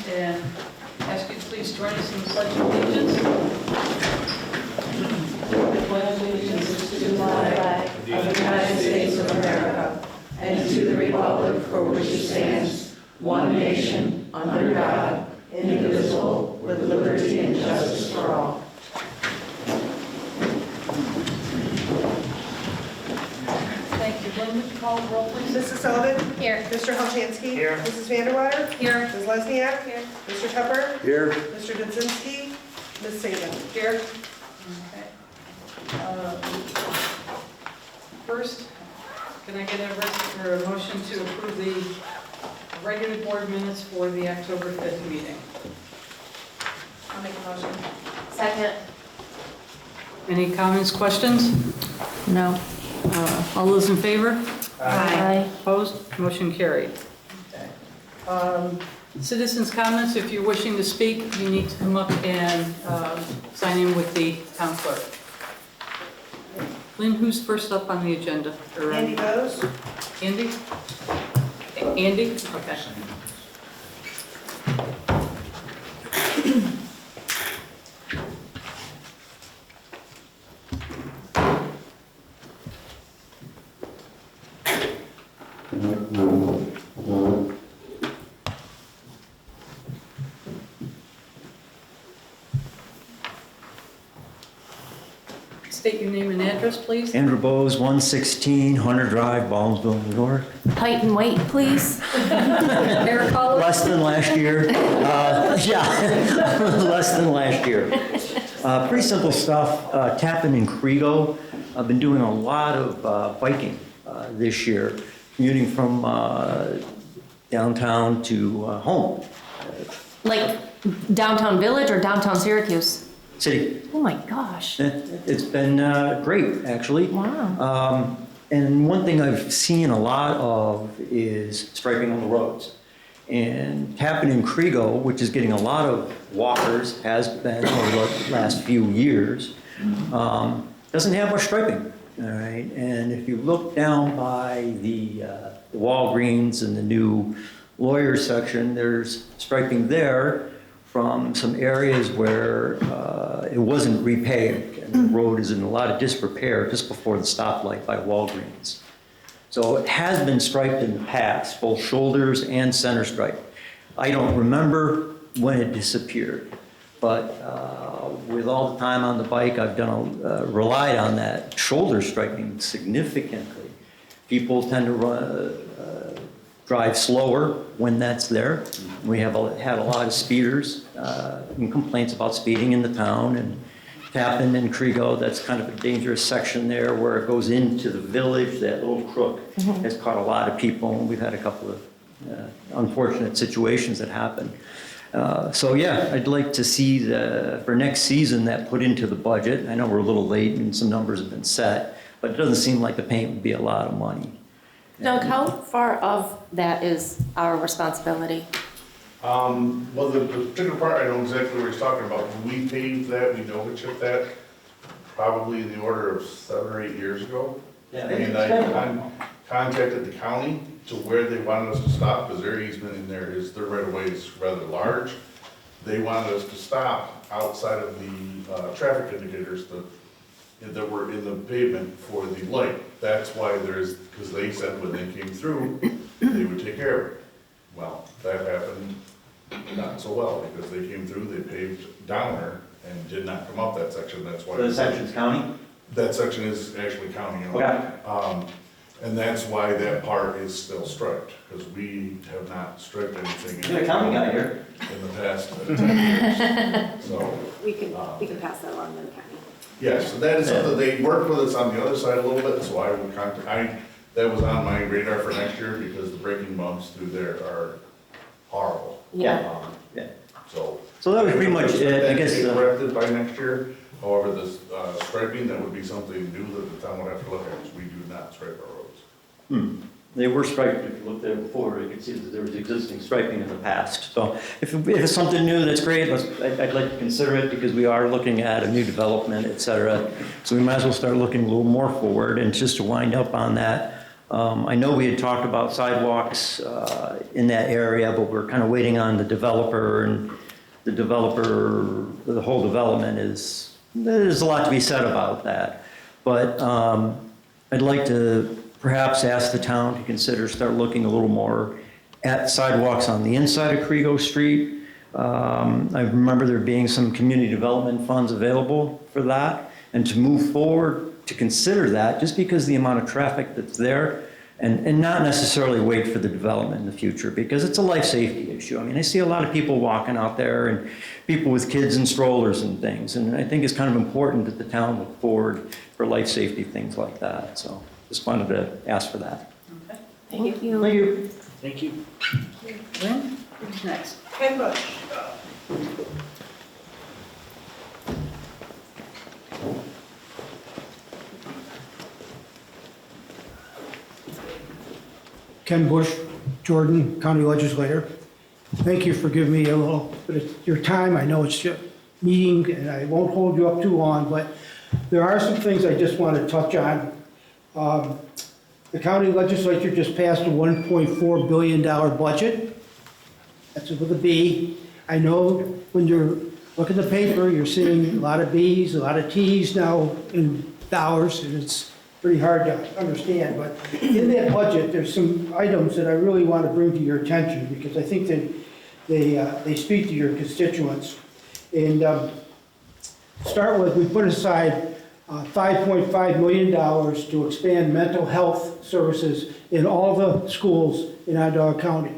and ask you to please join us in the Pledge of Allegiance. I pledge allegiance to the flag of the United States of America and to the republic for which it stands, one nation, under God, indivisible, with liberty and justice for all. Thank you. Lynn, would you call the roll, please? Mrs. Sullivan? Here. Mr. Halchanski? Here. Mrs. Vanderwater? Here. Ms. Lesniak? Here. Mr. Tupper? Here. Mr. Dudzinski? Ms. Saban? Here. Okay. First, can I get a motion to approve the regular board minutes for the October 5th meeting? I'll make a motion. Second. Any comments, questions? No. All those in favor? Aye. Opposed? Motion carried. Okay. Citizens' comments, if you're wishing to speak, you need to come up and sign in with the town clerk. Lynn, who's first up on the agenda? Or, Andy Bose? Andy? Andy? Okay. State your name and address, please. Andrew Bose, 116 Hunter Drive, Ballsville, New York. Height and weight, please. Hair color? Less than last year. Yeah, less than last year. Pretty simple stuff. Tappan and Crego. I've been doing a lot of biking this year, commuting from downtown to home. Like downtown Village or downtown Syracuse? City. Oh my gosh. It's been great, actually. Wow. And one thing I've seen a lot of is striping on the roads. And Tappan and Crego, which is getting a lot of walkers, has been over the last few years, doesn't have much striping. All right. And if you look down by the Walgreens and the new lawyer section, there's striping there from some areas where it wasn't repaved, and the road is in a lot of disrepair just before the stoplight by Walgreens. So it has been striped in the past, both shoulders and center stripe. I don't remember when it disappeared, but with all the time on the bike, I've relied on that shoulder striping significantly. People tend to drive slower when that's there. We have had a lot of speeders and complaints about speeding in the town, and Tappan and Crego, that's kind of a dangerous section there where it goes into the village. That little crook has caught a lot of people, and we've had a couple of unfortunate situations that happen. So yeah, I'd like to see for next season that put into the budget. I know we're a little late and some numbers have been set, but it doesn't seem like the paint would be a lot of money. Doug, how far of that is our responsibility? Well, the particular part, I know exactly what he's talking about. When we paved that, we Nova chipped that, probably in the order of 7 or 8 years ago. Yeah, And I contacted the county to where they wanted us to stop, because their easement in there is, their right of way is rather large. They wanted us to stop outside of the traffic indicators that were in the pavement for the light. That's why because they said when they came through, they would take care of it. Well, that happened not so well, because they came through, they paved downer and did not come up that section. That's why. The section's county? That section is actually county owned. Okay. And that's why that part is still striped, because we have not striped anything You're a county guy here. in the past 10 years. So, We can pass that along to the county. yes, so that is something, they worked with us on the other side a little bit, so I would that was on my radar for next year, because the braking bumps through there are horrible. Yeah. Yeah. So. So that was pretty much it, I guess. That corrected by next year. However, the striping, that would be something new that the town would have to look at, because we do not stripe our roads. They were striped. If you looked there before, you could see that there was existing striping in the past. So if it's something new, that's great. I'd like to consider it, because we are looking at a new development, et cetera. So we might as well start looking a little more forward. And just to wind up on that, I know we had talked about sidewalks in that area, but we're kind of waiting on the developer, and the whole development there's a lot to be said about that. But I'd like to perhaps ask the town to start looking a little more at sidewalks on the inside of Crego Street. I remember there being some community development funds available for that, and to move forward to consider that, just because the amount of traffic that's there, and not necessarily wait for the development in the future, because it's a life safety issue. I mean, I see a lot of people walking out there, and people with kids and strollers and things, and I think it's kind of important that the town look forward for life safety things like that. So just wanted to ask for that. Okay. Thank you. Thank you. Thank you. Lynn, who's next? Ken Bush. Ken Bush, Jordan, County Legislator. Thank you for giving me a little bit of your time. I know it's a meeting and I won't hold you up too long, but there are some things I just want to touch on. The county legislature just passed a $1.4 billion budget. That's with a B. I know when you look at the paper, you're seeing a lot of B's, a lot of T's now in dollars, and it's pretty hard to understand. But in that budget, there's some items that I really want to bring to your attention, because I think that they speak to your constituents. And start with, we put aside $5.5 million to expand mental health services in all the schools in Onondaga County.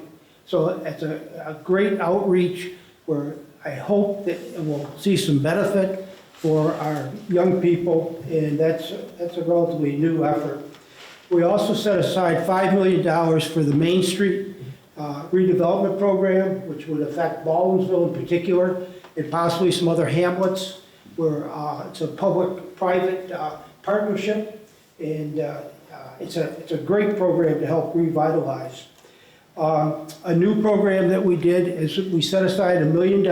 So it's a great outreach where I hope that we'll see some benefit for our young people, and that's a relatively new effort. We also set aside $5 million for the Main Street redevelopment program, which would affect Baldwinsville in particular, and possibly some other hamlets where it's a public-private partnership, and it's a great program to help revitalize. A new program that we did is we set aside $1 million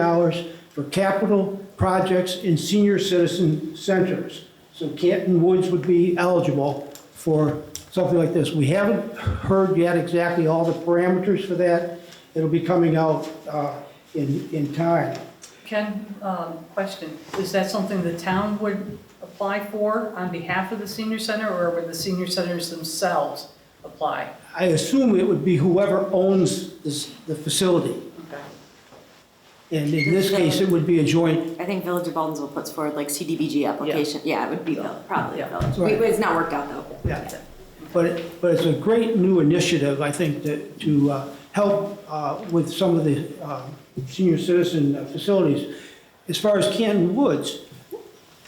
for capital projects in senior citizen centers. So Canton Woods would be eligible for something like this. We haven't heard yet exactly all the parameters for that. It'll be coming out in time. Ken, question, is that something the town would apply for on behalf of the senior center, or would the senior centers themselves apply? I assume it would be whoever owns the facility. Okay. And in this case, it would be a joint. I think Village of Baldwinsville puts forward like CDBG application. Yeah, it would be probably Yeah. Village. Right. It's not worked out though. Yeah. But it's a great new initiative, I think, to help with some of the senior citizen facilities. As far as Canton Woods,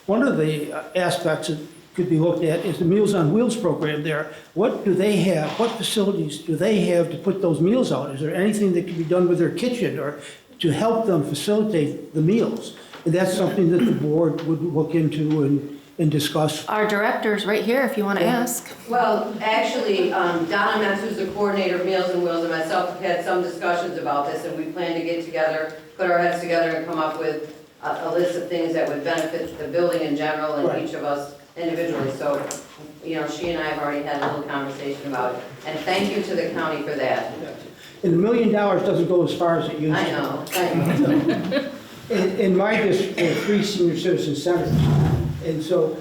one of the aspects that could be looked at is the Meals on Wheels program there. What do they have, what facilities do they have to put those meals out? Is there anything that can be done with their kitchen or to help them facilitate the meals? And that's something that the board would look into and discuss. Our director's right here if you want to ask. Well, actually, Donna Metz, who's the coordinator of Meals on Wheels, and myself have had some discussions about this, and we plan to get together, put our heads together and come up with a list of things that would benefit the building in general and Right. each of us individually. So, you know, she and I have already had a little conversation about it. And thank you to the county for that. And $1 million doesn't go as far as it used to. I know. In my district, there are 3 senior citizen centers, and so,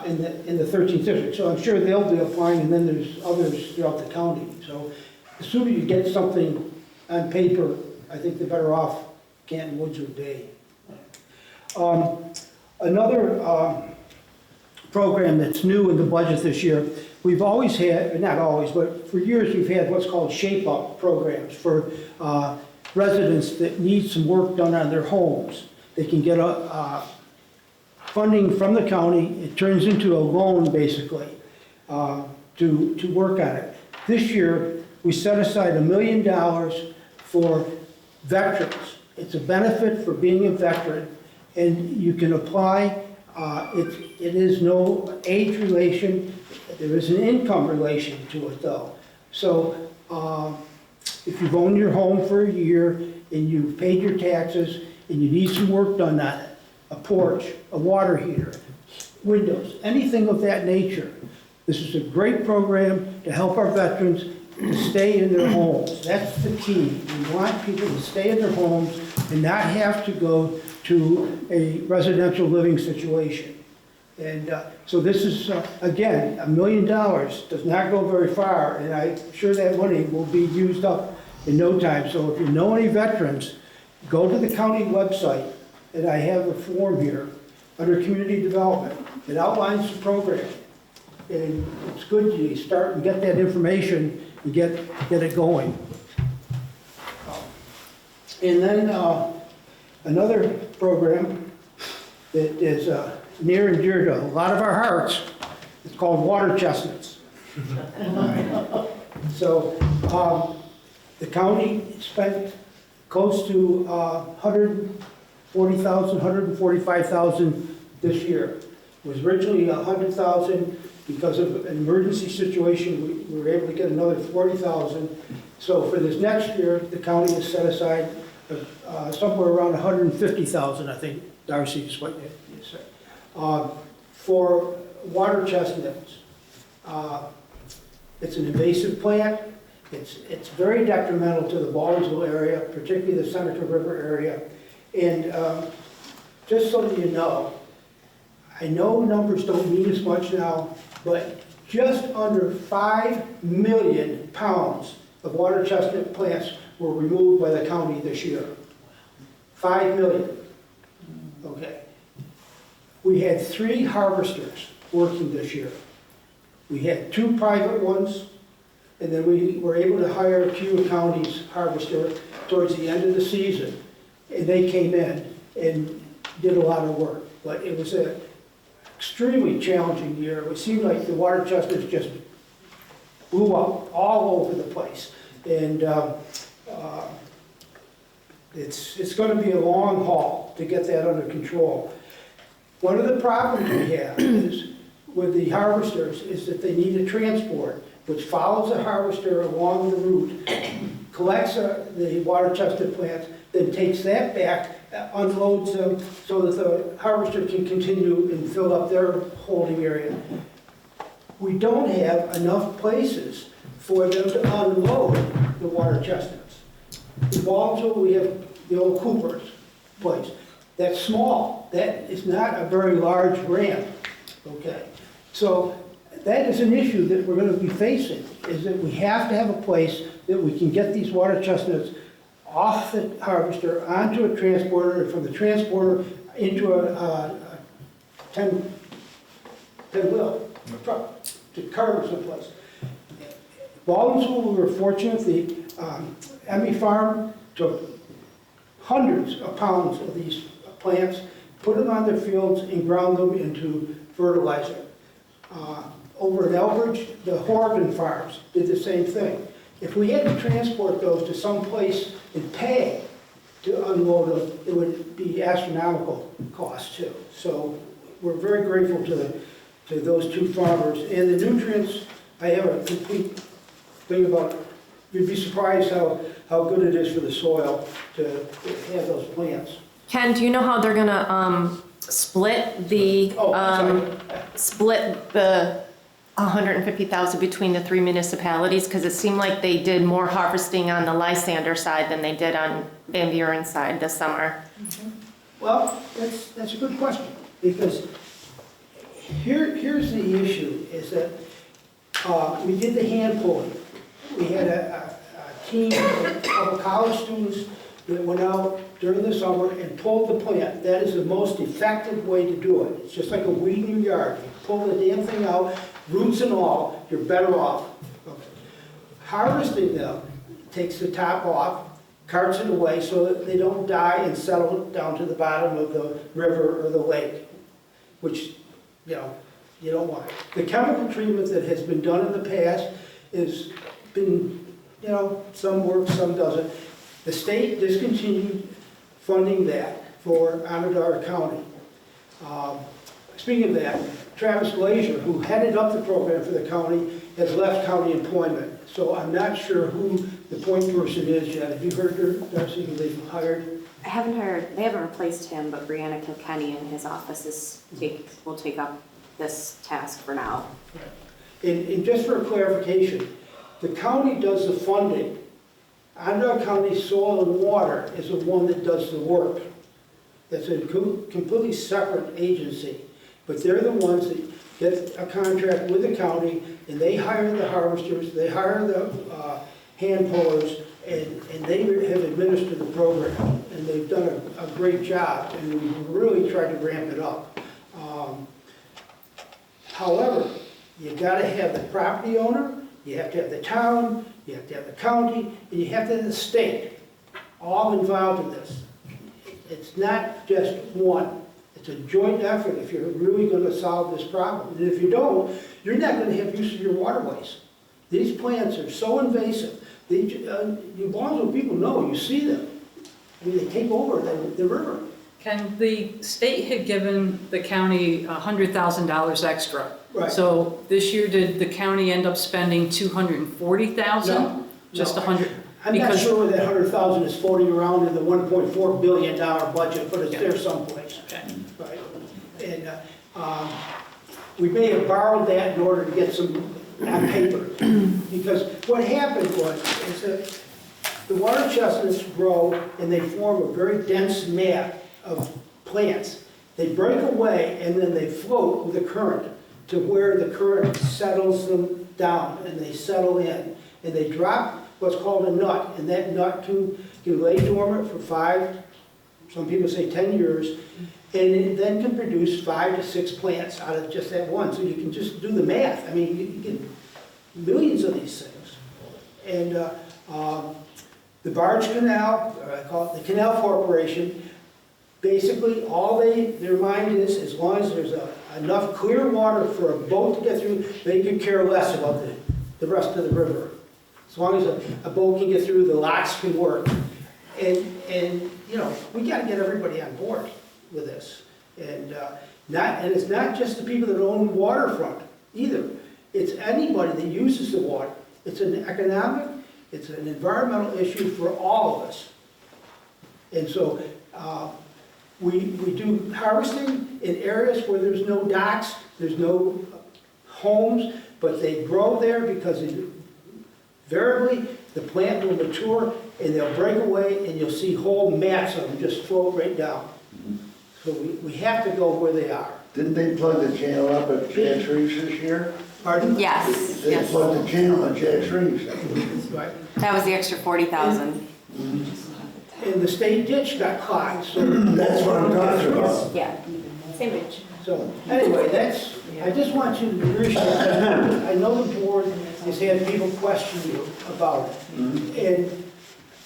in the 13th district, so I'm sure they'll be applying, and then there's others throughout the county. So the sooner you get something on paper, I think the better off Canton Woods would be. Another program that's new in the budget this year, we've always had, not always, but for years we've had what's called shape-up programs for residents that need some work done on their homes. They can get funding from the county. It turns into a loan, basically, to work on it. This year, we set aside $1 million for veterans. It's a benefit for being a veteran, and you can apply. It is no age relation. There is an income relation to it, though. So if you've owned your home for a year and you've paid your taxes and you need some work done on it, a porch, a water heater, windows, anything of that nature, This is a great program to help our veterans to stay in their homes. That's the key. We want people to stay in their homes and not have to go to a residential living situation. And so this is, again, $1 million does not go very far, and I'm sure that money will be used up in no time. So if you know any veterans, go to the county website, and I have a form here under community development. It outlines the program. And it's good you start and get that information and get it going. And then another program that is near and dear to a lot of our hearts, it's called water chestnuts. So the county spent close to $140,000, $145,000 this year. It was originally $100,000. Because of an emergency situation, we were able to get another $40,000. So for this next year, the county has set aside somewhere around $150,000, I think, Darcy, is what you said, for water chestnuts. It's an invasive plant. It's very detrimental to the Baldwinsville area, particularly the Seneca River area. And just so that you know, I know numbers don't mean as much now, but just under 5 million pounds of water chestnut plants were removed by the county this year. 5 million. Okay. We had 3 harvesters working this year. We had 2 private ones, and then we were able to hire Cuba County's harvester towards the end of the season. And they came in and did a lot of work. But it was an extremely challenging year. It seemed like the water chestnuts just blew up all over the place. And it's going to be a long haul to get that under control. One of the problems we have is with the harvesters is that they need a transport which follows the harvester along the route, collects the water chestnut plants, then takes that back, unloads them so that the harvester can continue and fill up their holding area. We don't have enough places for them to unload the water chestnuts. In Baldwinsville, we have the old Cooper's place. That's small. That is not a very large ramp. Okay. So that is an issue that we're going to be facing, is that we have to have a place that we can get these water chestnuts off the harvester onto a transporter, and from the transporter into a 10-wheel truck to cargo someplace. Baldwinsville, we were fortunate. The Emmy Farm took hundreds of pounds of these plants, put them on their fields, and ground them into fertilizer. Over at Elbridge, the Horgan Farms did the same thing. If we had to transport those to some place and pay to unload them, it would be astronomical cost too. So we're very grateful to those 2 farmers. And the nutrients, I have a complete thing about, you'd be surprised how good it is for the soil to have those plants. Ken, do you know how they're gonna split the, split the 150,000 between the 3 municipalities? Because it seemed like they did more harvesting on the Lysander side than they did on Van Buren's side this summer. Well, that's a good question, because here's the issue, is that we did the hand pulling. We had a team of college students that went out during the summer and pulled the plant. That is the most effective way to do it. It's just like a weed in your yard. You pull the damn thing out, roots and all, you're better off. Okay. Harvesting them takes the top off, carts it away so that they don't die and settle down to the bottom of the river or the lake, which, you know, you don't want. The chemical treatment that has been done in the past has been, you know, some works, some doesn't. The state discontinued funding that for Onondaga County. Speaking of that, Travis Glazier, who headed up the program for the county, has left county employment. So I'm not sure who the point person is yet. Have you heard, Darcy, who they've hired? I haven't heard, they haven't replaced him, but Brianna Kilkenny in his office will take up this task for now. And just for clarification, the county does the funding. Onondaga County Soil and Water is the one that does the work. That's a completely separate agency, but they're the ones that get a contract with the county, and they hire the harvesters, they hire the hand pullers, and they have administered the program, and they've done a great job, and we've really tried to ramp it up. However, you gotta have the property owner, you have to have the town, you have to have the county, and you have to have the state, all involved in this. It's not just one. It's a joint effort if you're really going to solve this problem. And if you don't, you're not going to have use of your waterways. These plants are so invasive. You Bonneville people know, you see them. I mean, they take over the river. Ken, the state had given the county $100,000 extra. Right. So this year, did the county end up spending $240,000? No, Just no. 100? I'm not sure where that 100,000 is floating around in the $1.4 billion budget, but it's there someplace. Okay. Right. And we may have borrowed that in order to get some on paper. Because what happened is that the water chestnuts grow and they form a very dense mat of plants. They break away and then they float with the current to where the current settles them down and they settle in. And they drop what's called a nut, and that nut can lay dormant for 5, some people say 10 years, and it then can produce 5 to 6 plants out of just that one. So you can just do the math. I mean, you get millions of these things. And the barge canal, or I call it the Canal Corporation, basically all their mind is, as long as there's enough clear water for a boat to get through, they could care less about the rest of the river. As long as a boat can get through, the locks can work. And you know, we got to get everybody on board with this. And it's not just the people that own waterfront either. It's anybody that uses the water. It's an economic, it's an environmental issue for all of us. And so we do harvesting in areas where there's no docks, there's no homes, but they grow there because invariably the plant will mature and they'll break away and you'll see whole mats of them just float right down. So we have to go where they are. Didn't they plug the channel up at Jack's Reefs this year? Pardon? Yes, They yes. plugged the channel at Jack's Reefs. Right. That was the extra 40,000. And the state ditch got clogged, so. That's what I'm talking about. Yeah, same page. So, anyway, I just want you to appreciate that. I know the board has had people question you about it. And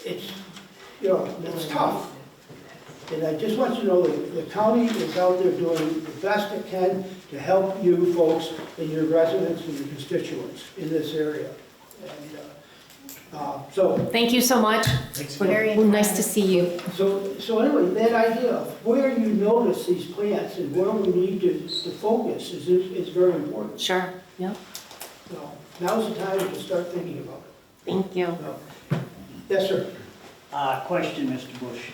it's, you know, it's tough. And I just want you to know that the county is out there doing the best it can to help you folks and your residents and your constituents in this area. And so, Thank you so much. Very Nice to see you. So anyway, that idea of where you notice these plants and where we need to focus is very important. Sure, yep. So now's the time to start thinking about it. Thank you. So, yes, sir. Question, Mr. Bush.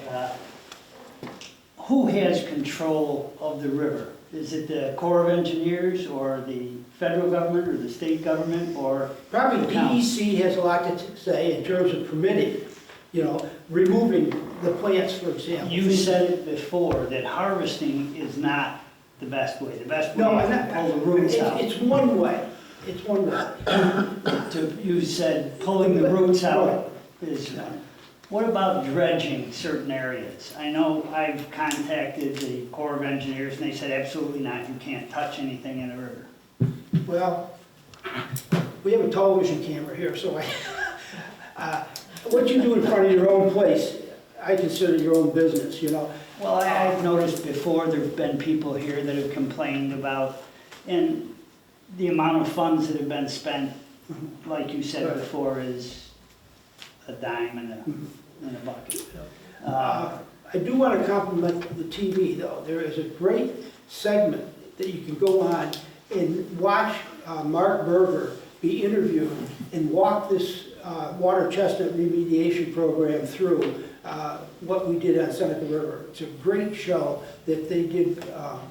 Who has control of the river? Is it the Corps of Engineers or the federal government or the state government or? Probably DEC has a lot to say in terms of permitting, you know, removing the plants, for example. You said it before that harvesting is not the best way. The best way No, is I'm to not. pull the roots out. It's one way. It's one way. You said pulling the roots out is one. What about dredging certain areas? I know I've contacted the Corps of Engineers and they said absolutely not, you can't touch anything in the river. Well, we have a television camera here, so what you do in front of your own place, I consider your own business, you know. Well, I've noticed before there've been people here that have complained about, and the amount of funds that have been spent, like you said before, is a dime in a bucket. I do want to compliment the TV, though. There is a great segment that you can go on and watch Mark Berger be interviewed and walk this water chestnut remediation program through what we did on Seneca River. It's a great show that they did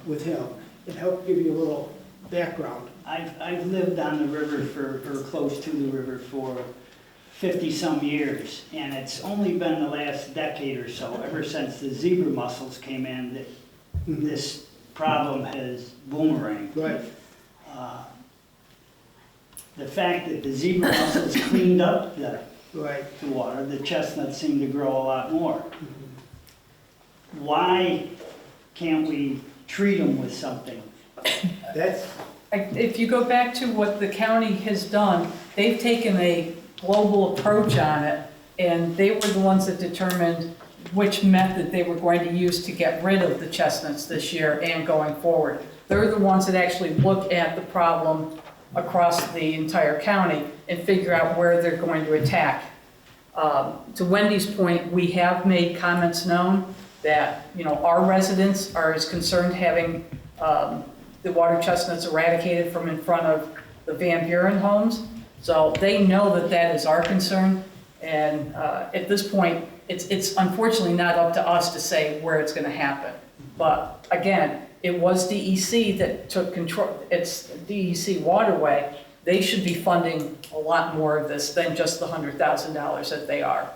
with him. It helped give you a little background. I've lived on the river or close to the river for 50-some years, and it's only been the last decade or so, ever since the zebra mussels came in, that this problem has boomeranged. Right. The fact that the zebra mussels cleaned up the Right. water, the chestnuts seem to grow a lot more. Why can't we treat them with something? That's, If you go back to what the county has done, they've taken a global approach on it, and they were the ones that determined which method they were going to use to get rid of the chestnuts this year and going forward. They're the ones that actually look at the problem across the entire county and figure out where they're going to attack. To Wendy's point, we have made comments known that, our residents are as concerned having the water chestnuts eradicated from in front of the Van Buren homes. So they know that that is our concern. And at this point, it's unfortunately not up to us to say where it's going to happen. But again, it was DEC that took control. It's DEC waterway. They should be funding a lot more of this than just the $100,000 that they are.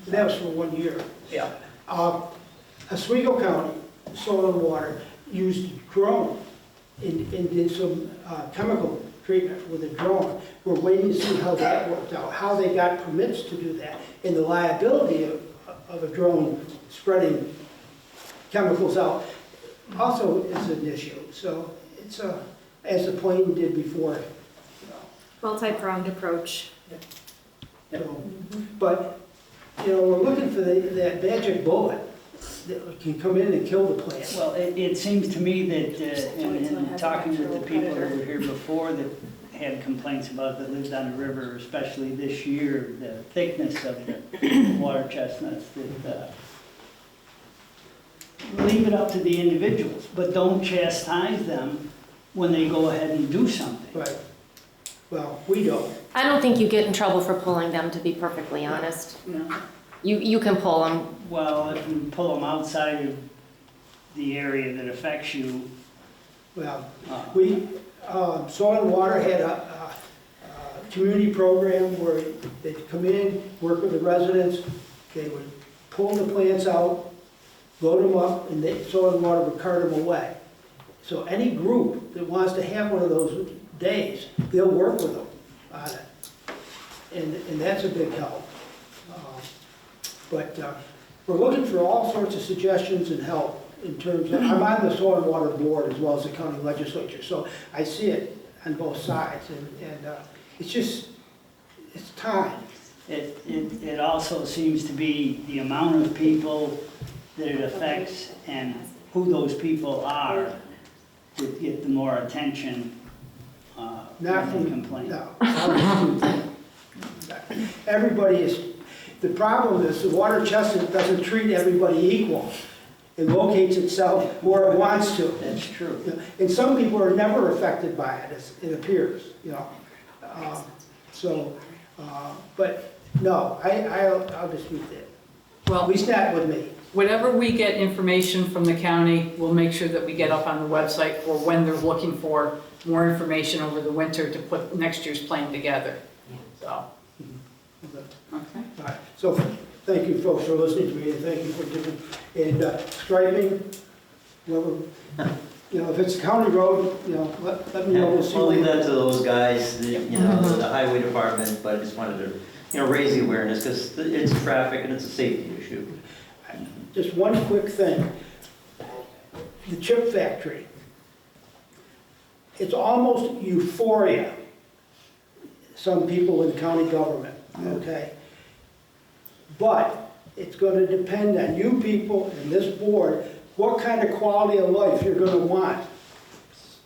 that was for 1 year. Yeah. Oswego County, Soil and Water, used a drone and did some chemical treatment with a drone. We're waiting to see how that worked out, how they got permits to do that, and the liability of a drone spreading chemicals out also is an issue. So it's as the plane did before. Multi-pronged approach. So, but, we're looking for that magic bullet that can come in and kill the plant. Well, it seems to me that, in talking with the people that were here before that had complaints about that lived on the river, especially this year, the thickness of the water chestnuts, that leave it up to the individuals, but don't chastise them when they go ahead and do something. Right. Well, we don't. I don't think you get in trouble for pulling them, to be perfectly honest. No. You can pull them. Well, if you pull them outside of the area that affects you. Well, Soil and Water had a community program where they'd come in, work with the residents, they would pull the plants out, load them up, and Soil and Water would cart them away. So any group that wants to have one of those days, they'll work with them on it. And that's a big help. But we're looking for all sorts of suggestions and help in terms of, I'm on the Soil and Water Board as well as the county legislature, so I see it on both sides, and it's just, it's time. It also seems to be the amount of people that it affects and who those people are that get the more attention Not when they from, complain. no. Everybody is, the problem is the water chestnut doesn't treat everybody equal. It locates itself where it wants to. That's true. And some people are never affected by it, it appears, but no, I'll dispute that. At Well, least not with me. whenever we get information from the county, we'll make sure that we get up on the website for when they're looking for more information over the winter to put next year's plan together. So, okay. All right, so thank you folks for listening to me, and thank you for giving, and striping, if it's a county road, let me know. We'll leave that to those guys, the highway department, but I just wanted to, raise the awareness, because it's traffic and it's a safety issue. Just one quick thing. The chip factory. It's almost euphoria, some people in county government, okay? But it's going to depend on you people and this board, what kind of quality of life you're going to want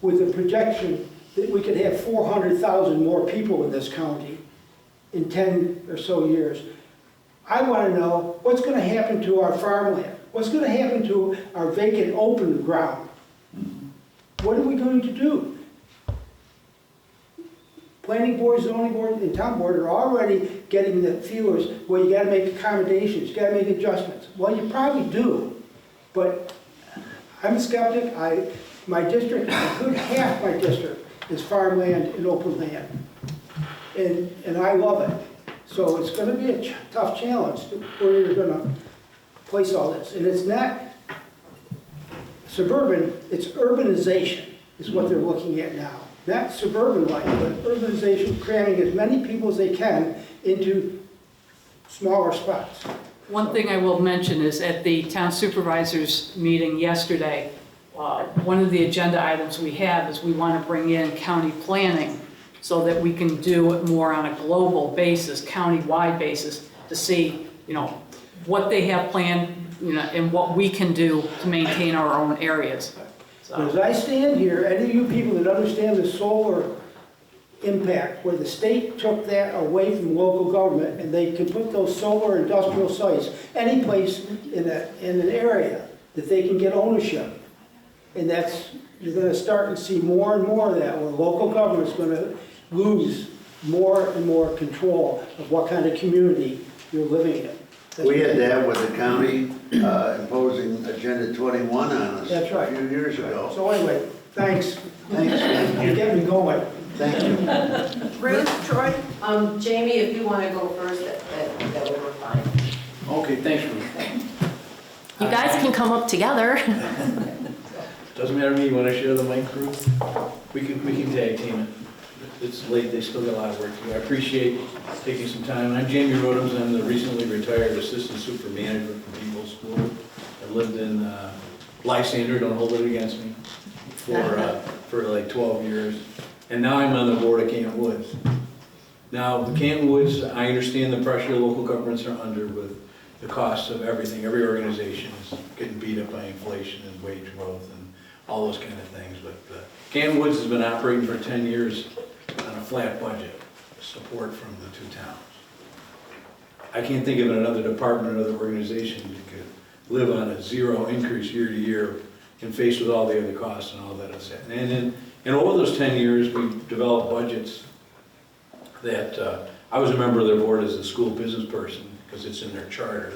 with the projection that we could have 400,000 more people in this county in 10 or so years. I want to know what's going to happen to our farmland, what's going to happen to our vacant open ground. What are we going to do? Planning board, zoning board, and town board are already getting the feelers, well, you got to make accommodations, you got to make adjustments. Well, you probably do, but I'm a skeptic. My district, a good half my district, is farmland and open land. And I love it. So it's gonna be a tough challenge to where you're gonna place all this. And it's not suburban, it's urbanization is what they're looking at now. Not suburban life, but urbanization, cramming as many people as they can into smaller spots. One thing I will mention is at the town supervisors meeting yesterday, one of the agenda items we have is we want to bring in county planning so that we can do it more on a global basis, county-wide basis, to see, what they have planned, and what we can do to maintain our own areas. But as So, I stand here, any of you people that understand the solar impact, where the state took that away from local government, and they can put those solar industrial sites any place in an area that they can get ownership. And you're gonna start to see more and more of that, where local government's gonna lose more and more control of what kind of community you're living in. We had that with the county imposing Agenda 21 on us That's right. a few years ago. So anyway, thanks. Thanks. You get me going. Thank you. Ruth, Troy? Jamie, if you want to go first, that would work fine. Okay, thanks, Ruth. You guys can come up together. Doesn't matter to me, you wanna share the mic, Ruth? We can tag team it. It's late, they still got a lot of work to do. I appreciate taking some time. I'm Jamie Rodhams, I'm the recently retired assistant supermanager from People's School. I lived in Lysander, don't hold it against me, for like 12 years. And now I'm on the board of Canton Woods. Now, the Canton Woods, I understand the pressure local governments are under with the cost of everything. Every organization is getting beat up by inflation and wage growth and all those kind of things. But Canton Woods has been operating for 10 years on a flat budget, support from the two towns. I can't think of another department or other organization that could live on a zero increase year to year and faced with all the other costs and all that. And over those 10 years, we've developed budgets that, I was a member of their board as a school business person because it's in their charter.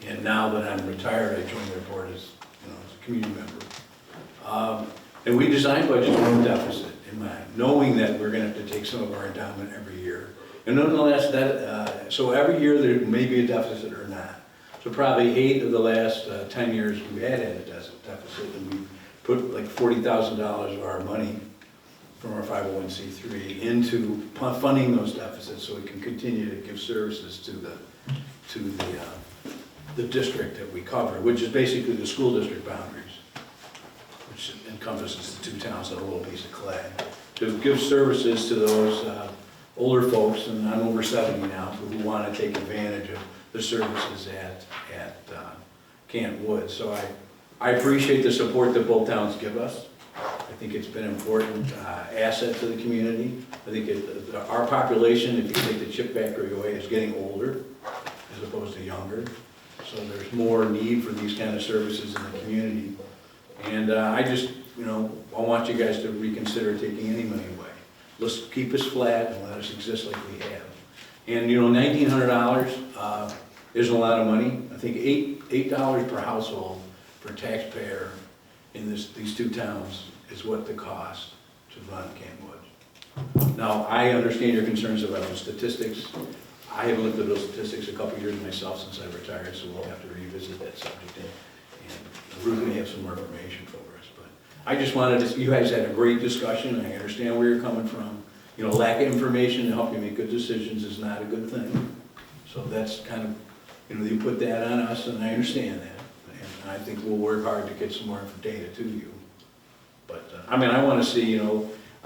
And now that I'm retired, I joined their board as a community member. And we designed budgets with no deficit in mind, knowing that we're gonna have to take some of our endowment every year. And nonetheless, so every year there may be a deficit or not. So probably 8 of the last 10 years we've had a deficit, and we put like $40,000 of our money from our 501c3 into funding those deficits so we can continue to give services to the district that we cover, which is basically the school district boundaries, which encompasses the two towns on a little piece of clay, to give services to those older folks, and I'm over 70 now, who want to take advantage of the services at Canton Woods. So I appreciate the support that both towns give us. I think it's been an important asset to the community. I think our population, if you take the chip factory away, is getting older as opposed to younger. So there's more need for these kind of services in the community. And I just, I want you guys to reconsider taking any money away. Let's keep us flat and let us exist like we have. And $1,900 isn't a lot of money. I think $8 per household per taxpayer in these two towns is what the cost to run Canton Woods. Now, I understand your concerns about the statistics. I haven't looked at those statistics a couple of years myself since I retired, so we'll have to revisit that subject. And Ruth may have some more information for us. But I just wanted to, you guys had a great discussion. I understand where you're coming from. Lack of information to help you make good decisions is not a good thing. So that's kind of, you put that on us, and I understand that. And I think we'll work hard to get some more data to you. But, I want to see,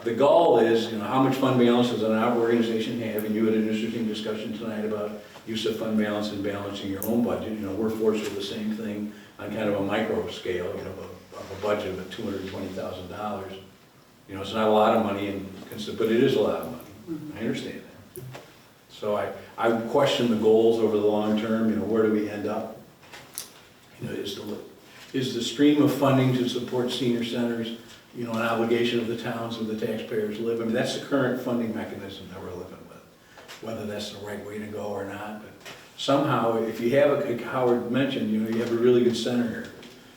the goal is, how much fund balance does an organization have? And you had an interesting discussion tonight about use of fund balance and balancing your own budget. We're forced with the same thing on kind of a micro scale, of a budget of $220,000. It's not a lot of money, but it is a lot of money. I understand that. So I question the goals over the long term. Where do we end up? Is the stream of funding to support senior centers, an obligation of the towns and the taxpayers live? That's the current funding mechanism that we're living with. Whether that's the right way to go or not, but somehow, if you have, like Howard mentioned, you have a really good center here.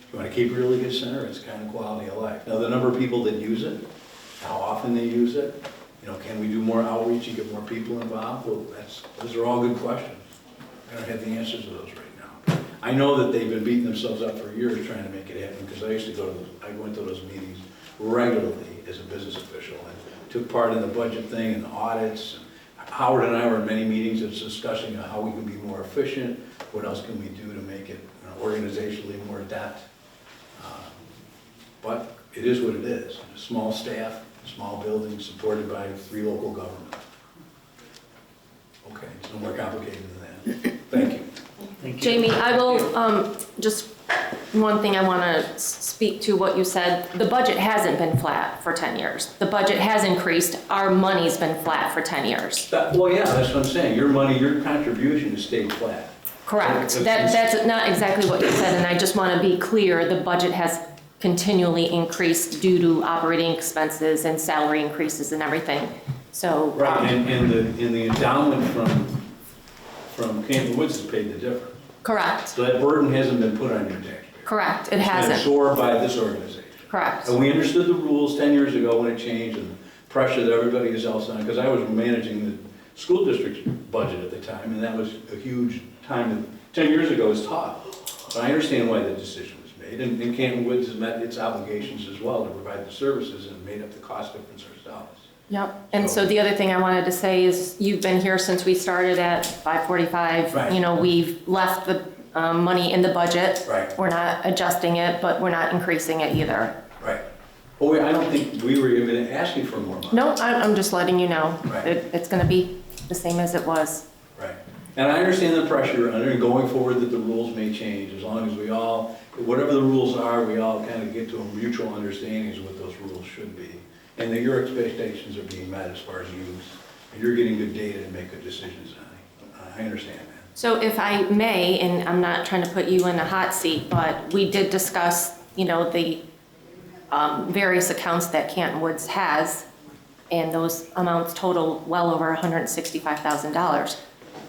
If you want to keep a really good center, it's kind of quality of life. Now, the number of people that use it, how often they use it. Can we do more outreach and get more people involved? Well, those are all good questions. I don't have the answers to those right now. I know that they've been beating themselves up for years trying to make it happen, because I went to those meetings regularly as a business official and took part in the budget thing and the audits. Howard and I were in many meetings that's discussing how we can be more efficient, what else can we do to make it organizationally more adept. But it is what it is. A small staff, small building, supported by 3 local governments. Okay, it's no more complicated than that. Thank you. Jamie, I will, just one thing I want to speak to what you said. The budget hasn't been flat for 10 years. The budget has increased. Our money's been flat for 10 years. Well, yeah, that's what I'm saying. Your money, your contribution has stayed flat. Correct. That's not exactly what you said, and I just want to be clear, the budget has continually increased due to operating expenses and salary increases and everything. So. Right, and the endowment from Canton Woods has paid the difference. Correct. So that burden hasn't been put on your taxpayer. Correct, it It's been hasn't. absorbed by this organization. Correct. And we understood the rules 10 years ago when it changed, and the pressure that everybody else on, because I was managing the school district's budget at the time, and that was a huge time. 10 years ago was tough. But I understand why the decision was made, and Canton Woods has met its obligations as well to provide the services and made up the cost difference ourselves. Yep, and so the other thing I wanted to say is, you've been here since we started at 5:45. Right. We've left the money in the budget. Right. We're not adjusting it, but we're not increasing it either. Right. Well, I don't think we were even asking for more money. No, I'm just letting you know. Right. It's gonna be the same as it was. Right. And I understand the pressure under going forward that the rules may change, as long as we all, whatever the rules are, we all kind of get to a mutual understanding of what those rules should be. And that your expectations are being met as far as use, and you're getting good data to make good decisions on it. I understand that. So if I may, and I'm not trying to put you in a hot seat, but we did discuss, the various accounts that Canton Woods has, and those amounts total well over $165,000.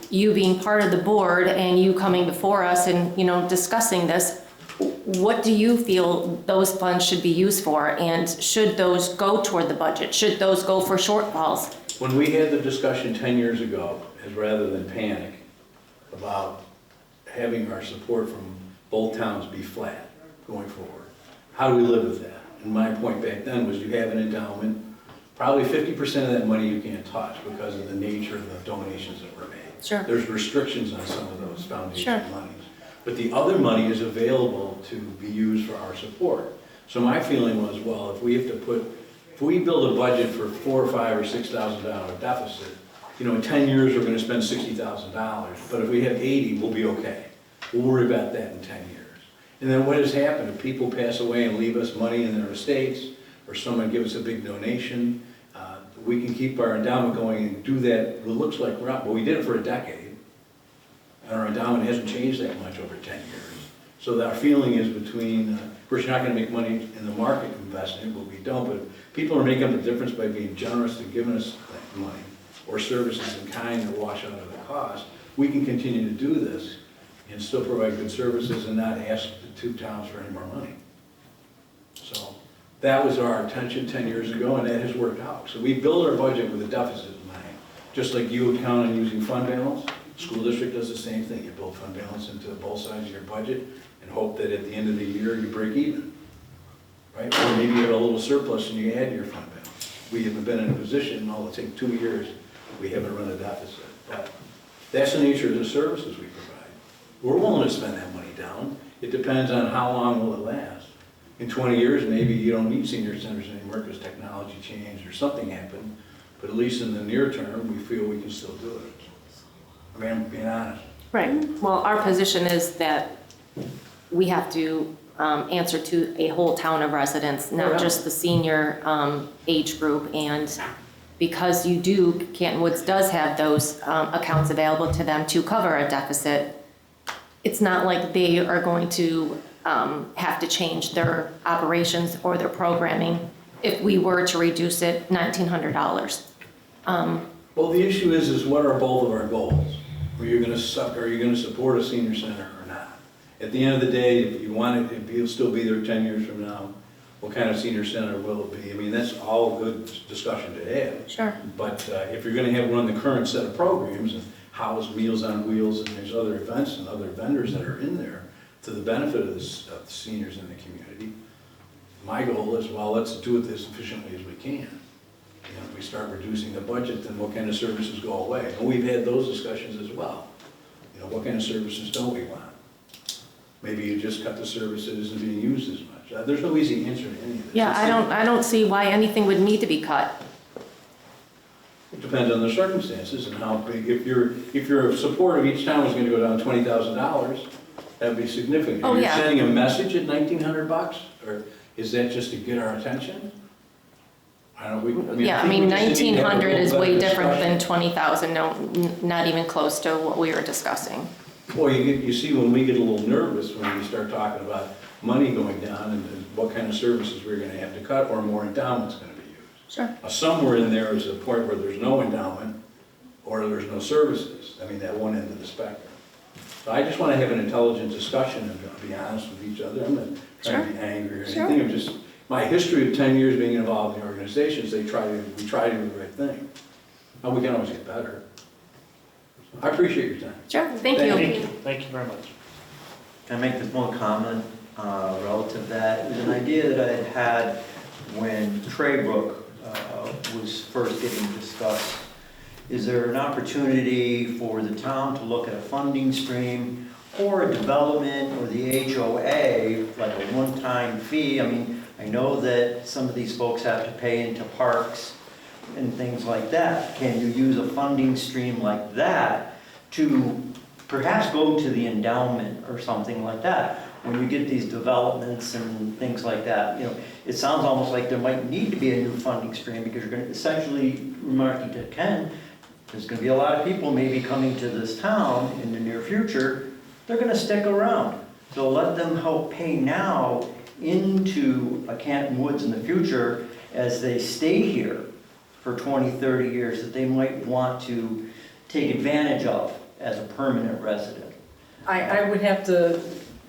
You being part of the board and you coming before us and, discussing this, what do you feel those funds should be used for? And should those go toward the budget? Should those go for shortfalls? When we had the discussion 10 years ago, as rather than panic, about having our support from both towns be flat going forward, how do we live with that? And my point back then was, you have an endowment, probably 50% of that money you can't touch because of the nature of the donations that were made. Sure. There's restrictions on some of those foundation Sure. monies. But the other money is available to be used for our support. So my feeling was, well, if we build a budget for $4,000 or $5,000 or $6,000 deficit, in 10 years we're gonna spend $60,000, but if we have 80, we'll be okay. We'll worry about that in 10 years. And then what has happened, if people pass away and leave us money in their estates, or someone gives us a big donation, we can keep our endowment going and do that. It looks like well, we did it for a decade, and our endowment hasn't changed that much over 10 years. So our feeling is between, of course, you're not gonna make money in the market investing, but we don't, but people are making up the difference by being generous and giving us money, or services in kind that wash out of the cost. We can continue to do this and still provide good services and not ask the 2 towns for any more money. So that was our intention 10 years ago, and that has worked out. So we build our budget with a deficit in mind. Just like you would count on using fund balance, school district does the same thing. You build fund balance into both sides of your budget and hope that at the end of the year you break even, right? Or maybe you have a little surplus and you add to your fund balance. We haven't been in a position, it'll take 2 years, we haven't run a deficit. But that's the nature of the services we provide. We're willing to spend that money down. It depends on how long will it last. In 20 years, maybe you don't need senior centers anymore because technology changed or something happened, but at least in the near term, we feel we can still do it. I mean, I'm being honest. Right. Well, our position is that we have to answer to a whole town of residents, not just the senior age group. And because Canton Woods does have those accounts available to them to cover a deficit, it's not like they are going to have to change their operations or their programming if we were to reduce it $1,900. Well, the issue is what are both of our goals? Are you going to support a senior center or not? At the end of the day, if you want it, if you'll still be there 10 years from now, what kind of senior center will it be? I mean, that's all good discussion to have. Sure. But if you're gonna run the current set of programs and house Meals on Wheels and there's other events and other vendors that are in there to the benefit of the seniors in the community, my goal is, well, let's do it as efficiently as we can. And if we start reducing the budget, then what kind of services go away? And we've had those discussions as well. You know, what kind of services don't we want? Maybe you just cut the services that isn't being used as much. There's no easy answer to any of this. Yeah, I don't see why anything would need to be cut. It depends on the circumstances and how big, if your support of each town is gonna go down $20,000, that'd be significant. Oh, You're yeah. sending a message at $1,900, or is that just to get our attention? I think Yeah, I we mean, just need to have a 1,900 is little way better different than discussion. 20,000, no, not even close to what we were discussing. Well, you see when we get a little nervous when we start talking about money going down and what kind of services we're gonna have to cut or more endowment's gonna be used. Sure. Somewhere in there is a point where there's no endowment or there's no services. I mean, that one end of the spectrum. So I just want to have an intelligent discussion and be honest with each other. I'm not trying to be angry or Sure. anything. I'm just, my history of 10 years being involved in organizations, we try to do the right thing. Now, we can always get better. I appreciate your time. Sure, thank you. Thank you very much. Can I make this one comment relative to that? It was an idea that I had when Traybrook was first getting discussed. Is there an opportunity for the town to look at a funding stream or a development or the HOA, like a one-time fee? I mean, I know that some of these folks have to pay into parks and things like that. Can you use a funding stream like that to perhaps go to the endowment or something like that? When you get these developments and things like that, you know, it sounds almost like there might need to be a new funding stream because you're going to essentially, remarking to Ken, there's going to be a lot of people maybe coming to this town in the near future. They're going to stick around. So let them help pay now into a Canton Woods in the future as they stay here for 20, 30 years that they might want to take advantage of as a permanent resident. I would have to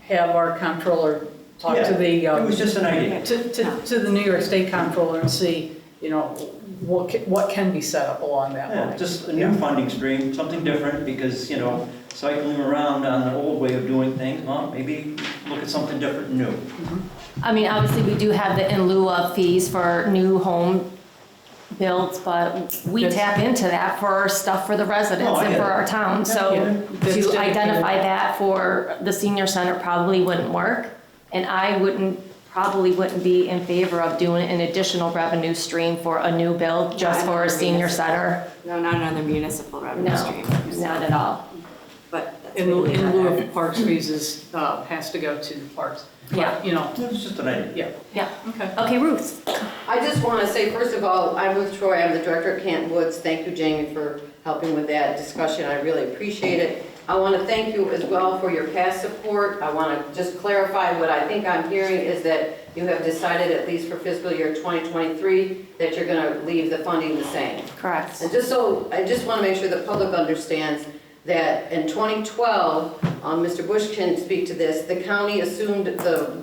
have our comptroller talk to the, It was just an idea. to the New York State Comptroller and see, you know, what can be set up along that Yeah, line. just a new funding stream, something different, because, you know, cycling around on the old way of doing things, well, maybe look at something different and new. I mean, obviously, we do have the in lieu of fees for new home builds, but we That's- tap into that for stuff for the residents No, I and get for it. our town. So Yeah, that's to dedicated. identify that for the senior center probably wouldn't work. And I probably wouldn't be in favor of doing an additional revenue stream for a new build just for a senior center. No, not another municipal revenue No, stream. not at all. But that's In legally lieu not- of parks fees is, has to go to the parks. Yeah. But, you know, It was just an idea. Yeah. okay. Okay, Ruth. I just want to say, first of all, I'm Ruth Troy, I'm the director of Canton Woods. Thank you, Jamie, for helping with that discussion, I really appreciate it. I want to thank you as well for your past support. I want to just clarify what I think I'm hearing is that you have decided, at least for fiscal year 2023, that you're going to leave the funding the same. Correct. And I just want to make sure the public understands that in 2012, Mr. Bush can speak to this, the county assumed the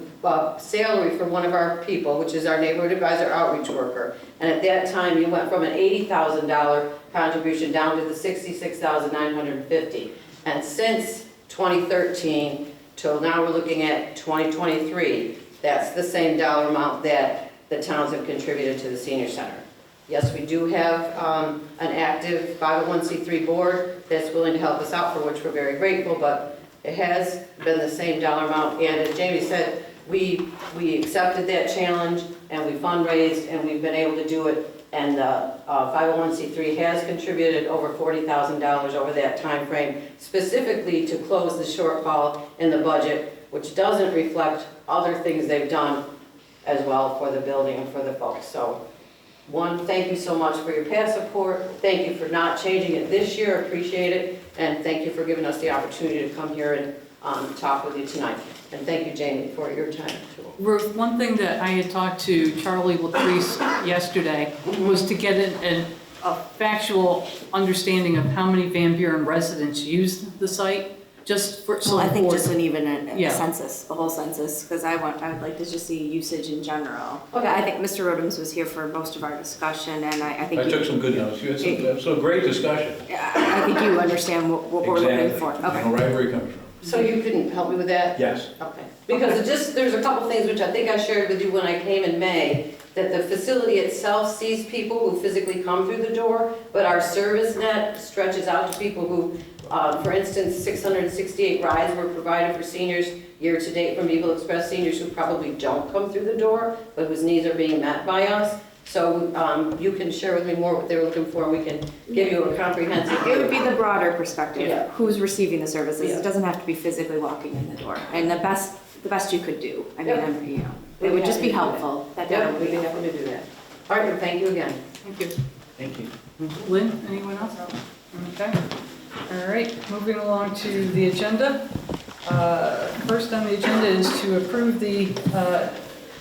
salary for one of our people, which is our neighborhood advisor outreach worker. And at that time, you went from an $80,000 contribution down to the $66,950. And since 2013 till now, we're looking at 2023, that's the same dollar amount that the towns have contributed to the senior center. Yes, we do have an active 501c3 board that's willing to help us out, for which we're very grateful, but it has been the same dollar amount. And as Jamie said, we accepted that challenge and we fundraised and we've been able to do it. And the 501c3 has contributed over $40,000 over that time frame, specifically to close the shortfall in the budget, which doesn't reflect other things they've done as well for the building and for the folks. So, one, thank you so much for your past support. Thank you for not changing it this year. Appreciate it. And thank you for giving us the opportunity to come here and talk with you tonight. And thank you, Jamie, for your time too. Ruth, one thing that I had talked to Charlie Latrice yesterday was to get a factual understanding of how many Van Buren residents use the site, just for, so So I the think board- just even Yeah. a census, a whole census, because I would like to just see usage in general. Okay, I think Mr. Rodems was here for most of our discussion, and I think. I took some good notes. You had some great discussion. I think you understand what we're looking Exactly. for. You Okay. know right where you're coming from. So you can help me with that? Yes. Okay. Because it just, there's a couple things which I think I shared with you when I came in May, that the facility itself sees people who physically come through the door, but our service net stretches out to people who, for instance, 668 rides were provided for seniors year-to-date from Eagle Express seniors who probably don't come through the door, but whose needs are being met by us. So you can share with me more what they're looking for, and we can give you a comprehensive. It would be the broader perspective. Yeah. Who's receiving the services? Yeah. It doesn't have to be physically walking in the door. And the best you could do. I mean, Yep. you know, it would just be helpful. Yeah, we can definitely do that. All right, well, thank you again. Thank you. Thank you. Lynn, anyone else? Okay. All right, moving along to the agenda. First on the agenda is to approve the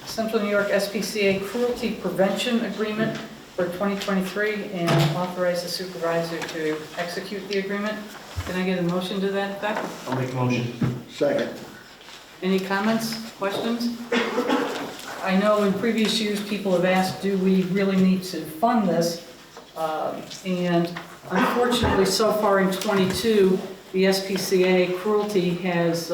Central New York SPCA Cruelty Prevention Agreement for 2023 and authorize the supervisor to execute the agreement. Can I get a motion to that effect? I'll make a motion. Second. Any comments, questions? I know in previous years, people have asked, do we really need to fund this? And unfortunately, so far in '22, the SPCA cruelty has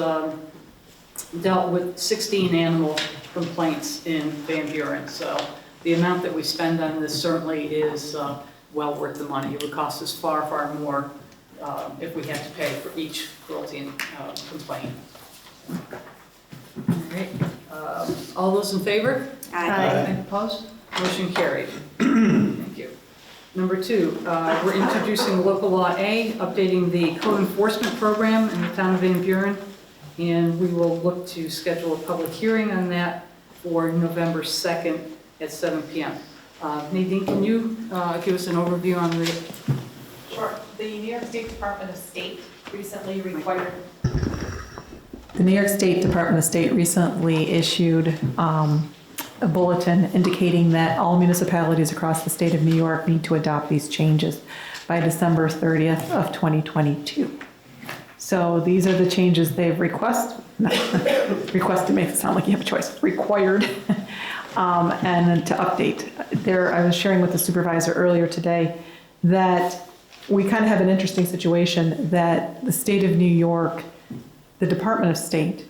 dealt with 16 animal complaints in Van Buren. So the amount that we spend on this certainly is well worth the money. It would cost us far, far more if we had to pay for each cruelty complaint. All right, all those in favor? Aye. Opposed? Motion carried. Thank you. Number 2, we're introducing local law A, updating the code enforcement program in the town of Van Buren, and we will look to schedule a public hearing on that for November 2nd at 7 p.m. Nadine, can you give us an overview on the... Sure. The New York State Department of State recently required. The New York State Department of State recently issued a bulletin indicating that all municipalities across the state of New York need to adopt these changes by December 30th of 2022. So these are the changes they've requested makes it sound like you have a choice, required, and then to update. I was sharing with the supervisor earlier today that we kind of have an interesting situation that the state of New York, the Department of State,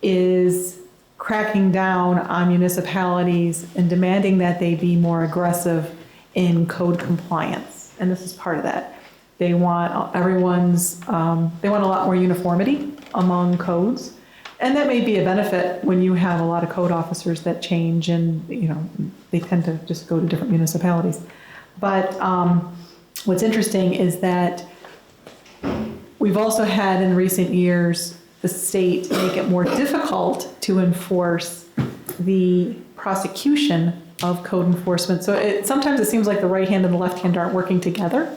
is cracking down on municipalities and demanding that they be more aggressive in code compliance. And this is part of that. They want they want a lot more uniformity among codes. And that may be a benefit when you have a lot of code officers that change and, they tend to just go to different municipalities. But what's interesting is that we've also had in recent years the state make it more difficult to enforce the prosecution of code enforcement. So sometimes it seems like the right hand and the left hand aren't working together,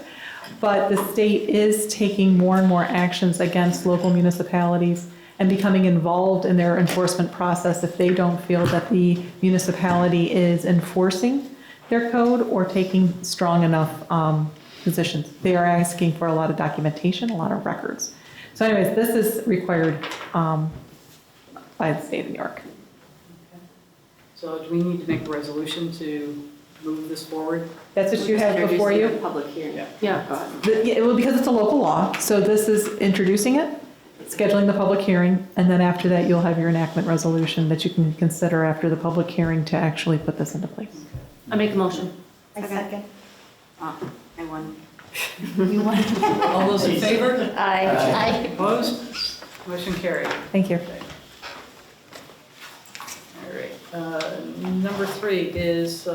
but the state is taking more and more actions against local municipalities and becoming involved in their enforcement process if they don't feel that the municipality is enforcing their code or taking strong enough positions. They are asking for a lot of documentation, a lot of records. So anyways, this is required by the state of New York. So do we need to make a resolution to move this forward? That's what you have before you? Public hearing. Yeah. Well, because it's a local law, so this is introducing it, scheduling the public hearing, and then after that, you'll have your enactment resolution that you can consider after the public hearing to actually put this into place. I make a motion. I second. I won. You want? All those in favor? Aye. Opposed? Motion carried. Thank you. All right. Number 3 is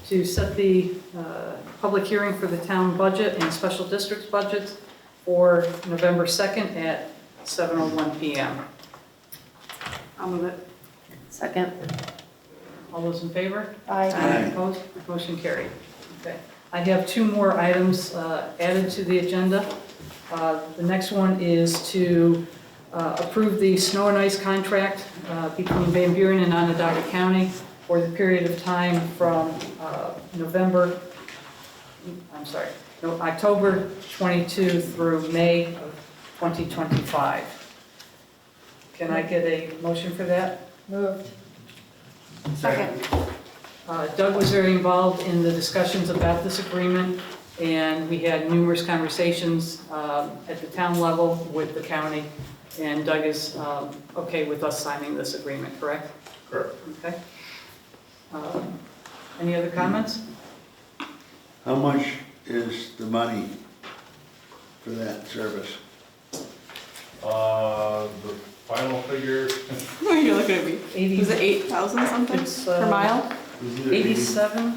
to set the public hearing for the town budget and special districts budgets for November 2nd at 7:01 p.m. I'll move it. Second. All those in favor? Aye. Opposed? Motion carried. Okay. I have 2 more items added to the agenda. The next one is to approve the snow and ice contract between Van Buren and Onondaga County for the period of time from October 22 through May of 2025. Can I get a motion for that? Moved. Second. Doug was very involved in the discussions about this agreement, and we had numerous conversations at the town level with the county, and Doug is okay with us signing this agreement, correct? Correct. Okay. Any other comments? How much is the money for that service? The final figure, You're looking at me. 80. Was it 8,000 something It's, per mile? 87?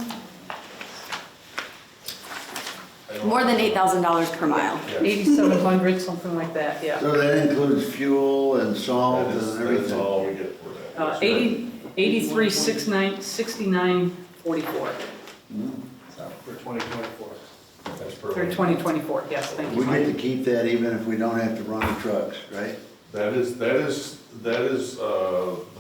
More than $8,000 per mile. 8,700, something like that, yeah. So that includes fuel and salt and that's everything? all we get for that. 83,6944 For 2024. That's per. through 2024, yes, thank We you. get to keep that even if we don't have to run the trucks, right? That is the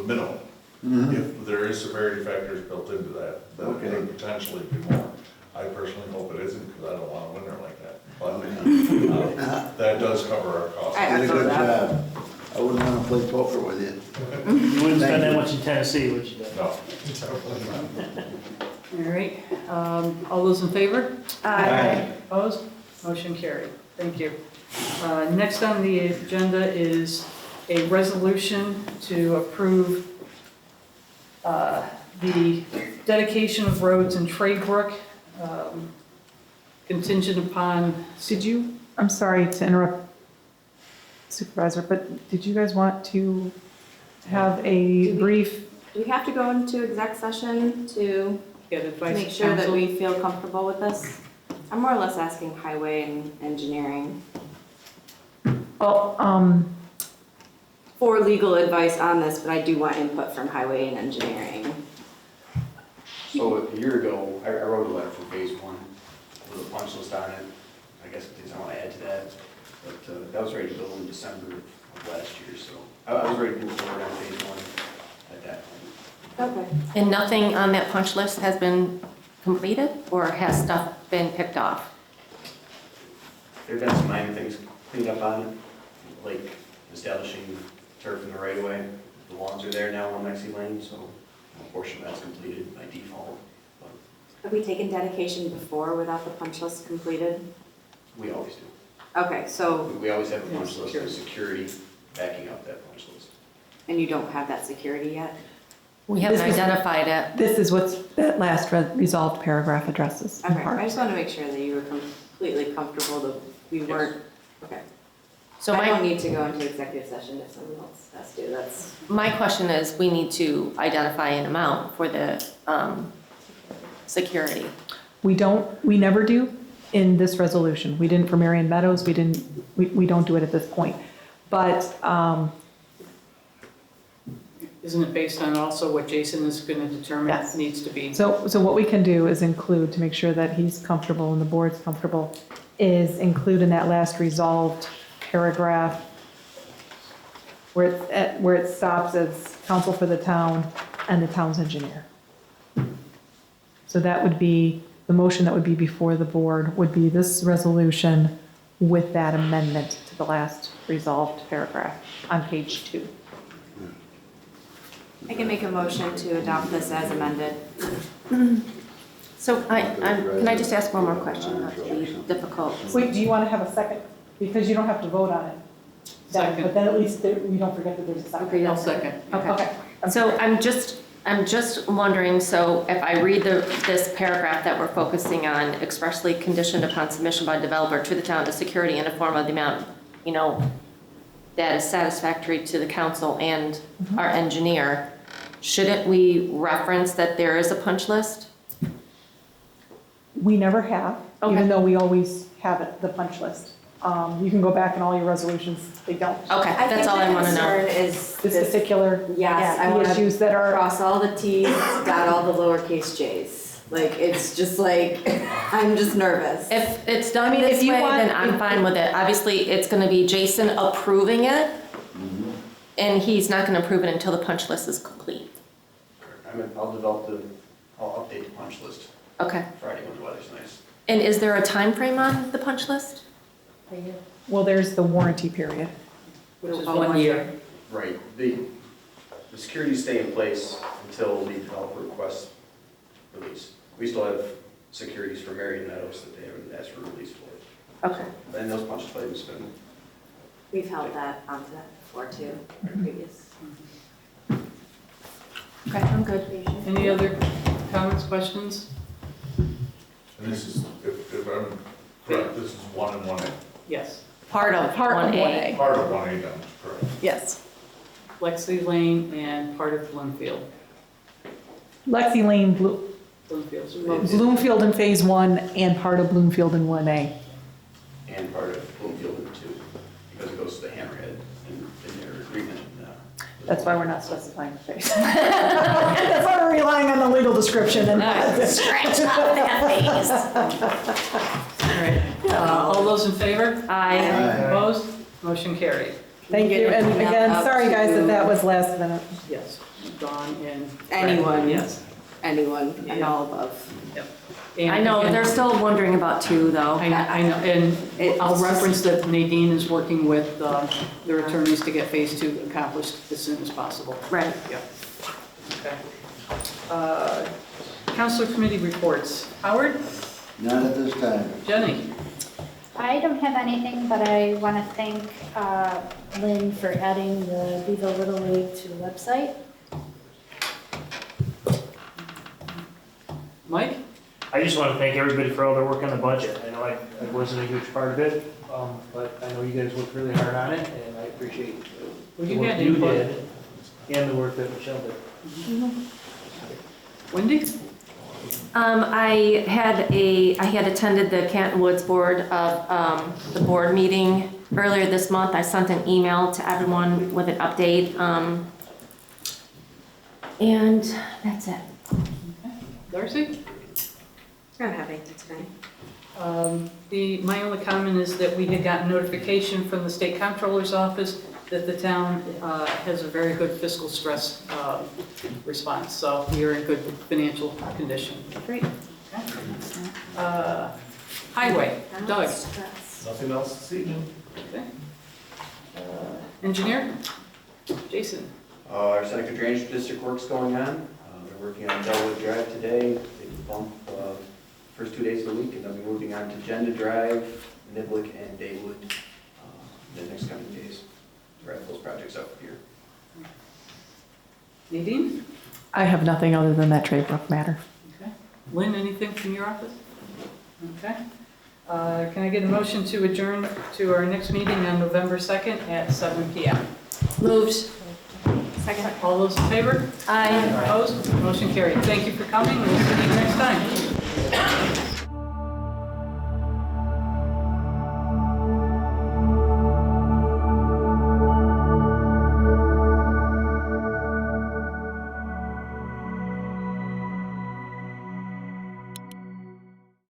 minimum. If there is severity factors built into that, that Okay. could potentially be more. I personally hope it isn't, because I don't want a winter like that. But that does cover our costs. I Did a echo good that. job. I wouldn't want to play poker with you. You wouldn't Thank spend that you. much in Tennessee, would you? No, definitely not. All right, all those in favor? Aye. Opposed? Motion carried. Thank you. Next on the agenda is a resolution to approve the dedication of roads in Trade Brook, contingent upon, Did you, I'm sorry to interrupt Supervisor, but did you guys want to have a brief? Do we have to go into exec session to get advice make of sure that counsel. we feel comfortable with this? I'm more or less asking highway and engineering Well, for legal advice on this, but I do want input from highway and engineering. So a year ago, I wrote a letter for phase one with a punch list on it. I guess things I want to add to that, but that was ready to go in December of last year, so I was ready to move forward on phase one at that point. Okay. And nothing on that punch list has been completed, or has stuff been picked off? There've been some minor things cleaned up on it, like establishing turf in the right of way. The lawns are there now on Mexi Lane, so a portion of that's completed by default. But Have we taken dedication before without the punch list completed? we always do. Okay, so, We always have a punch list of security backing up that punch list. and you don't have that security yet? We haven't This is- identified it. this is what that last resolved paragraph addresses. in Okay, part. I just want to make sure that you were completely comfortable that we weren't, okay. So I don't my, need to go into executive session if someone else has to, that's. my question is, we need to identify an amount for the security. We never do in this resolution. We didn't for Marion Meadows, we don't do it at this point. But, Isn't it based on also what Jason is going to determine Yes. needs to be? so what we can do is include, to make sure that he's comfortable and the board's comfortable, is include in that last resolved paragraph where it stops as counsel for the town and the town's engineer. So that would be, the motion that would be before the board would be this resolution with that amendment to the last resolved paragraph on page 2. I can make a motion to adopt this as amended. So can I just ask one more question, not to be difficult? Wait, do you want to have a second? Because you don't have to vote on it. Second. But then at least we don't forget that there's a second. I'll second. Okay. So I'm just wondering, so if I read this paragraph that we're focusing on, expressly conditioned upon submission by developer to the town to security in the form of the amount, that is satisfactory to the council and our engineer, shouldn't we reference that there is a punch list? We never have, Okay. even though we always have it, the punch list. You can go back in all your resolutions, they don't. Okay, that's all I want to know. I think the concern is This particular, yes, I the want issues that to are, cross all the Ts, dot all the lowercase j's. Like, it's just like, I'm just nervous. If it's done I mean, this if you way, want- then I'm fine with it. Obviously, it's going to be Jason approving it, and he's not going to approve it until the punch list is complete. I'll update the punch list Okay. Friday when the weather's nice. And is there a time frame on the punch list? Well, there's the warranty period. Which is 1 year. Right, the securities stay in place until the developer requests release. We still have securities for Marion Meadows that they haven't asked for release for. Okay. And those punch lists have been. We've held that onto that before too, previous. Okay, I'm good. Any other comments, questions? And this is, if I'm correct, this is 1 and 1A. Yes. Part of Part of 1A. Part of 1A done, correct. Yes. Lexi Lane and part of Bloomfield. Lexi Lane, Bloomfield's. Bloomfield in Phase 1 and part of Bloomfield in 1A. And part of Bloomfield in 2, because it goes to the Hammerhead in their agreement. That's why we're not specifying the phase. That's why we're relying on the legal description and Scratch out that All right. All those in favor? Aye. Opposed? Motion carried. Thank you, and again, sorry guys that that was last minute. Yes. Dawn and. Anyone. Yes. Anyone and all above. Yep. I know, And- they're still wondering about 2, though. I know, and I'll reference that Nadine is working with their attorneys to get phase 2 accomplished as soon as possible. Right. Yep. Okay. Council committee reports. Howard? None at this time. Jenny? I don't have anything, but I want to thank Lynn for adding the Beaver Little League to the website. Mike? I just want to thank everybody for all their work on the budget. I know I wasn't a huge part of it, but I know you guys worked really hard on it, and I appreciate Well, the you work had you input. did and the work that Michelle did. Wendy? I had attended the Canton Woods Board of the board meeting earlier this month. I sent an email to everyone with an update. And that's it. Darcy? I don't have anything tonight. My only comment is that we had gotten notification from the state comptroller's office that the town has a very good fiscal stress response, so we are in good financial condition. Great. Highway, Doug. Nothing else this evening. Okay. Engineer, Jason. Our Seneca Drainage District work's going on. They're working on Delwood Drive today. They bump first 2 days of the week, and they'll be moving on to Genda Drive, Niblick, and Daywood in the next coming days. Wrap those projects up here. Nadine? I have nothing other than that Trade Brook matter. Okay. Lynn, anything from your office? Okay. Can I get a motion to adjourn to our next meeting on November 2nd at 7 p.m.? Moved. Second. All those in favor? Aye. Opposed? Motion carried. Thank you for coming. We'll see you next time.